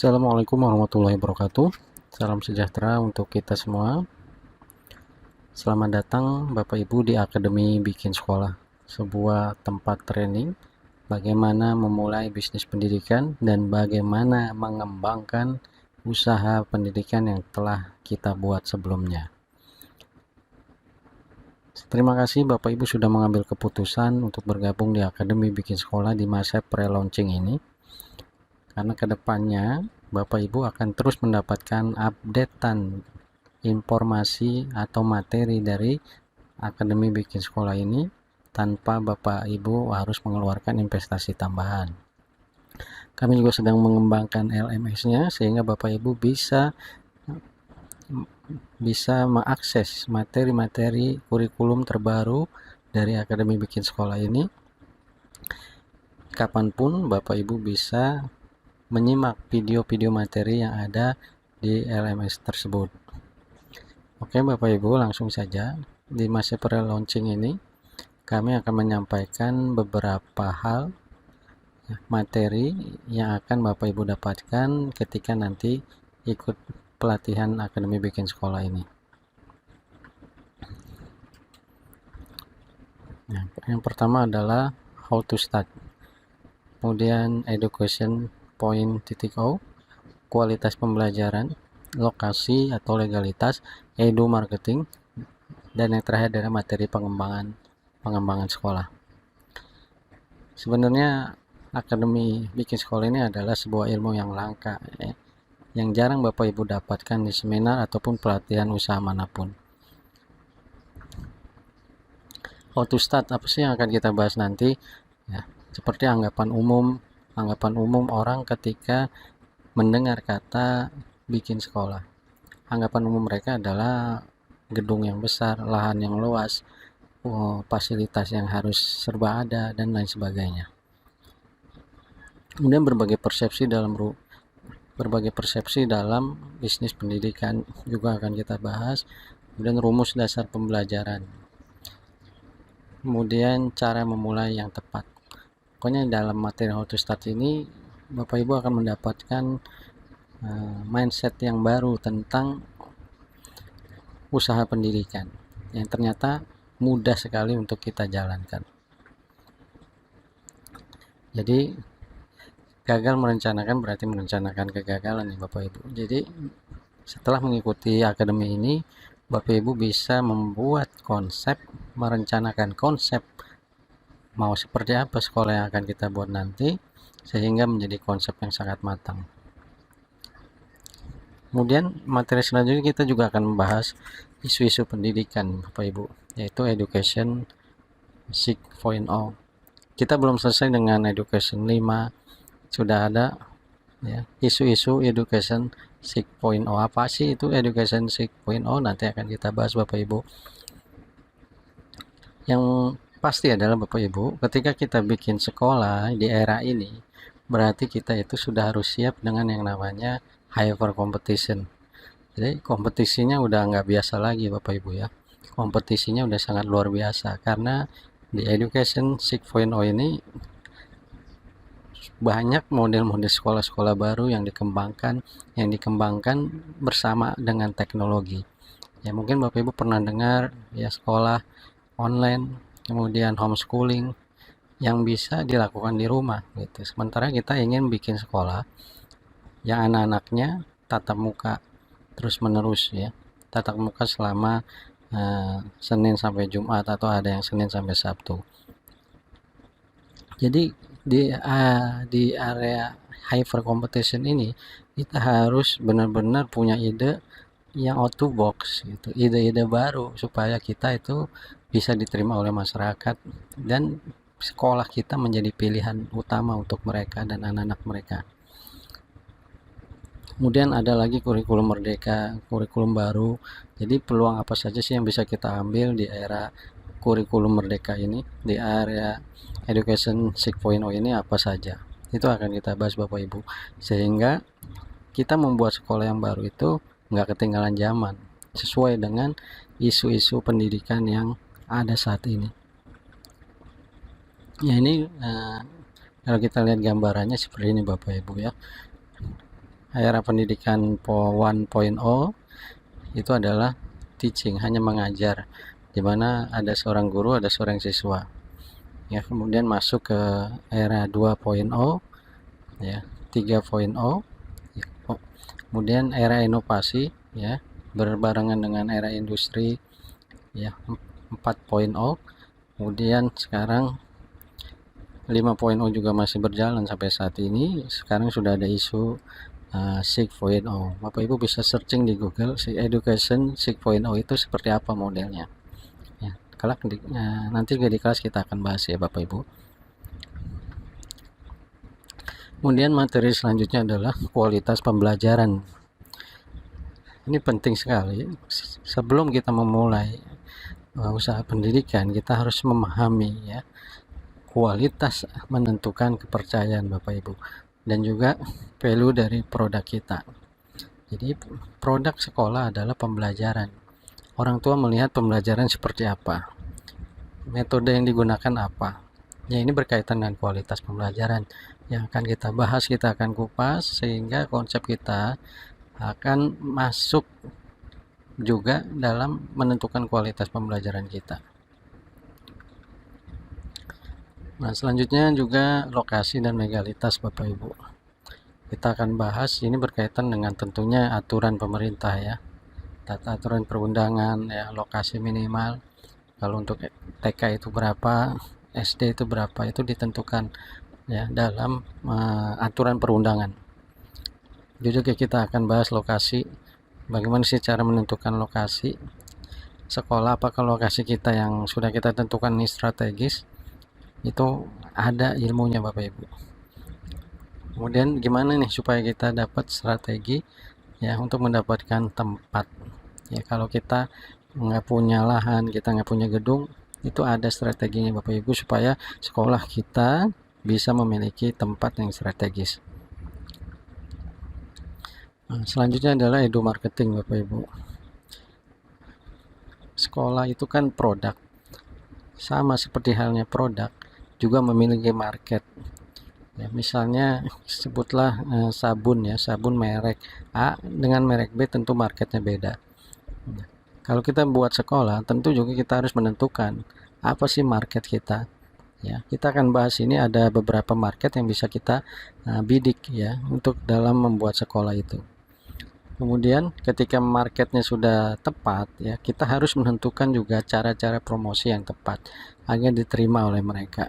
Assalamualaikum warahmatullahi wabarakatuh. Salam sejahtera untuk kita semua. Selamat datang Bapak Ibu di Akademi Bikin Sekolah, sebuah tempat training bagaimana memulai bisnis pendidikan dan bagaimana mengembangkan usaha pendidikan yang telah kita buat sebelumnya. Terima kasih Bapak Ibu sudah mengambil keputusan untuk bergabung di Akademi Bikin Sekolah di masa pre-launching ini. Karena kedepannya Bapak Ibu akan terus mendapatkan updatean informasi atau materi dari Akademi Bikin Sekolah ini tanpa Bapak Ibu harus mengeluarkan investasi tambahan. Kami juga sedang mengembangkan LMS-nya sehingga Bapak Ibu bisa mengakses materi-materi kurikulum terbaru dari Akademi Bikin Sekolah ini. Kapanpun Bapak Ibu bisa menyimak video-video materi yang ada di LMS tersebut. Oke Bapak Ibu, langsung saja. Di masa pre-launching ini kami akan menyampaikan beberapa hal materi yang akan Bapak Ibu dapatkan ketika nanti ikut pelatihan Akademi Bikin Sekolah ini. Yang pertama adalah how to start, kemudian education point .0, kualitas pembelajaran, lokasi atau legalitas, edu marketing, dan yang terakhir adalah materi pengembangan sekolah. Sebenarnya Akademi Bikin Sekolah ini adalah sebuah ilmu yang langka, yang jarang Bapak Ibu dapatkan di seminar ataupun pelatihan usaha manapun. How to start, apa sih yang akan kita bahas nanti? Ya, seperti anggapan umum orang ketika mendengar kata bikin sekolah. Anggapan umum mereka adalah gedung yang besar, lahan yang luas, fasilitas yang harus serba ada, dan lain sebagainya. Kemudian berbagai persepsi dalam bisnis pendidikan juga akan kita bahas. Kemudian rumus dasar pembelajaran. Kemudian cara memulai yang tepat. Pokoknya dalam materi how to start ini Bapak Ibu akan mendapatkan mindset yang baru tentang usaha pendidikan yang ternyata mudah sekali untuk kita jalankan. Jadi gagal merencanakan berarti merencanakan kegagalan ya Bapak Ibu. Jadi setelah mengikuti akademi ini Bapak Ibu bisa membuat konsep, merencanakan konsep mau seperti apa sekolah yang akan kita buat nanti sehingga menjadi konsep yang sangat matang. Kemudian materi selanjutnya kita juga akan membahas isu-isu pendidikan Bapak Ibu, yaitu Education 6.0. Kita belum selesai dengan Education 5, sudah ada ya, isu-isu Education 6.0. Apa sih itu Education 6.0? Nanti akan kita bahas Bapak Ibu. Yang pasti adalah Bapak Ibu, ketika kita bikin sekolah di era ini, berarti kita itu sudah harus siap dengan yang namanya hyper competition. Jadi kompetisinya udah nggak biasa lagi Bapak Ibu ya. Kompetisinya udah sangat luar biasa karena di Education 6.0 ini banyak model-model sekolah-sekolah baru yang dikembangkan bersama dengan teknologi. Ya mungkin Bapak Ibu pernah dengar ya sekolah online, kemudian homeschooling yang bisa dilakukan di rumah gitu. Sementara kita ingin bikin sekolah yang anak-anaknya tatap muka terus menerus ya, tatap muka selama Senin sampai Jumat atau ada yang Senin sampai Sabtu. Jadi di area hyper competition ini kita harus benar-benar punya ide yang out to box gitu, ide-ide baru supaya kita itu bisa diterima oleh masyarakat dan sekolah kita menjadi pilihan utama untuk mereka dan anak-anak mereka. Kemudian ada lagi kurikulum merdeka, kurikulum baru. Jadi peluang apa saja sih yang bisa kita ambil di era kurikulum merdeka ini, di area Education 6.0 ini apa saja? Itu akan kita bahas Bapak Ibu, sehingga kita membuat sekolah yang baru itu nggak ketinggalan zaman, sesuai dengan isu-isu pendidikan yang ada saat ini. Ya ini kalau kita lihat gambarannya seperti ini Bapak Ibu ya. era pendidikan 1.0 itu adalah teaching, hanya mengajar, dimana ada seorang guru, ada seorang siswa. Ya, kemudian masuk ke era 2.0, ya, 3.0, ya, kemudian era inovasi, ya, berbarengan dengan era industri, ya, 4.0. Kemudian sekarang 5.0 juga masih berjalan sampai saat ini. Sekarang sudah ada isu 6.0. Bapak Ibu bisa searching di Google education 6.0 itu seperti apa modelnya. Ya, nanti juga di kelas kita akan bahas ya Bapak Ibu. Kemudian materi selanjutnya adalah kualitas pembelajaran. Ini penting sekali. Sebelum kita memulai usaha pendidikan, kita harus memahami ya, kualitas menentukan kepercayaan Bapak Ibu, dan juga value dari produk kita. Jadi produk sekolah adalah pembelajaran. Orang tua melihat pembelajaran seperti apa, metode yang digunakan apa. Ya, ini berkaitan dengan kualitas pembelajaran yang akan kita bahas, kita akan kupas sehingga konsep kita akan masuk juga dalam menentukan kualitas pembelajaran kita. Nah, selanjutnya juga lokasi dan legalitas Bapak Ibu. Kita akan bahas, ini berkaitan dengan tentunya aturan pemerintah ya. Tata aturan perundangan ya, lokasi minimal. Kalau untuk TK itu berapa, SD itu berapa, itu ditentukan ya dalam aturan perundangan. Juga kita akan bahas lokasi. Bagaimana sih cara menentukan lokasi sekolah, apakah lokasi kita yang sudah kita tentukan ini strategis, itu ada ilmunya Bapak Ibu. Kemudian gimana nih supaya kita dapat strategi ya untuk mendapatkan tempat ya. Kalau kita nggak punya lahan, kita nggak punya gedung, itu ada strateginya Bapak Ibu supaya sekolah kita bisa memiliki tempat yang strategis. Nah, selanjutnya adalah edu marketing Bapak Ibu. Sekolah itu kan produk, sama seperti halnya produk juga memiliki market ya. Misalnya sebutlah sabun ya, sabun merek A dengan merek B, tentu marketnya beda. Nah, kalau kita buat sekolah, tentu juga kita harus menentukan apa sih market kita ya. Kita akan bahas ini, ada beberapa market yang bisa kita bidik ya untuk dalam membuat sekolah itu. Kemudian ketika marketnya sudah tepat ya, kita harus menentukan juga cara-cara promosi yang tepat agar diterima oleh mereka.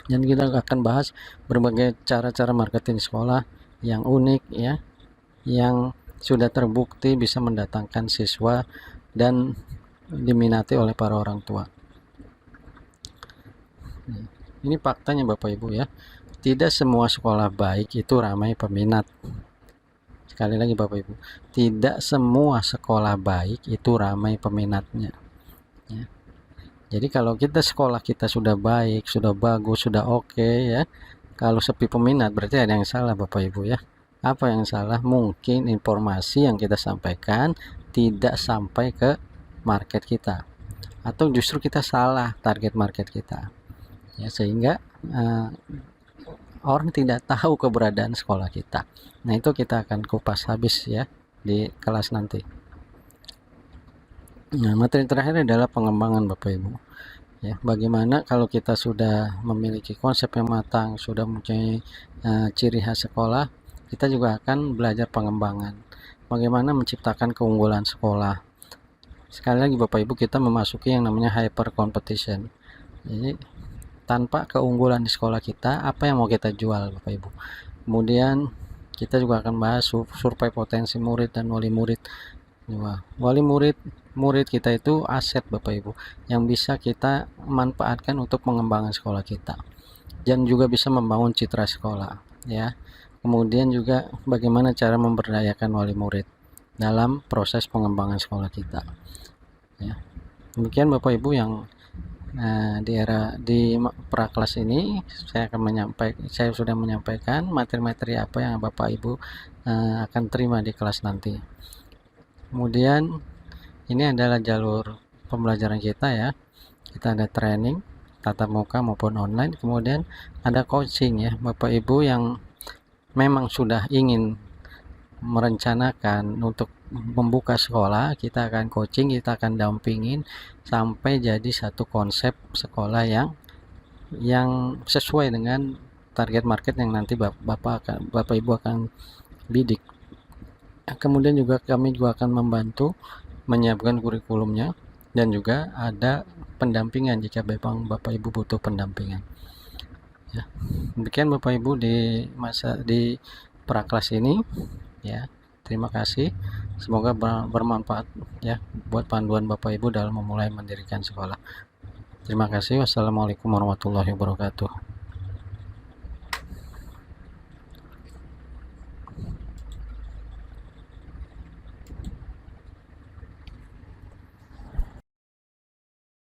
Dan kita akan bahas berbagai cara-cara marketing sekolah yang unik ya, yang sudah terbukti bisa mendatangkan siswa dan diminati oleh para orang tua. Ini faktanya Bapak Ibu ya, tidak semua sekolah baik itu ramai peminat. Sekali lagi Bapak Ibu, tidak semua sekolah baik itu ramai peminatnya ya. Jadi kalau sekolah kita sudah baik, sudah bagus, sudah oke ya, kalau sepi peminat berarti ada yang salah Bapak Ibu ya. Apa yang salah? Mungkin informasi yang kita sampaikan tidak sampai ke market kita, atau justru kita salah target market kita ya, sehingga orang tidak tahu keberadaan sekolah kita. Nah, itu kita akan kupas habis ya di kelas nanti. Nah, materi terakhir adalah pengembangan Bapak Ibu ya. Bagaimana kalau kita sudah memiliki konsep yang matang, sudah mempunyai ciri khas sekolah, kita juga akan belajar pengembangan, bagaimana menciptakan keunggulan sekolah. Sekali lagi Bapak Ibu, kita memasuki yang namanya hyper competition. Jadi tanpa keunggulan di sekolah kita, apa yang mau kita jual Bapak Ibu? Kemudian kita juga akan bahas survei potensi murid dan wali murid. Wali murid kita itu aset Bapak Ibu yang bisa kita manfaatkan untuk pengembangan sekolah kita, dan juga bisa membangun citra sekolah ya. Kemudian juga bagaimana cara memberdayakan wali murid dalam proses pengembangan sekolah kita ya. Demikian Bapak Ibu yang di prakelas ini saya sudah menyampaikan materi-materi apa yang Bapak Ibu akan terima di kelas nanti. Kemudian ini adalah jalur pembelajaran kita ya. Kita ada training tatap muka maupun online, kemudian ada coaching ya Bapak Ibu yang memang sudah ingin merencanakan untuk membuka sekolah, kita akan coaching, kita akan dampingin sampai jadi satu konsep sekolah yang sesuai dengan target market yang nanti Bapak Ibu akan bidik. Kemudian juga kami juga akan membantu menyiapkan kurikulumnya, dan juga ada pendampingan jika memang Bapak Ibu butuh pendampingan. Ya, demikian Bapak Ibu di praklas ini. Ya, terima kasih. Semoga bermanfaat ya buat panduan Bapak Ibu dalam memulai mendirikan sekolah. Terima kasih. Wassalamualaikum warahmatullahi wabarakatuh.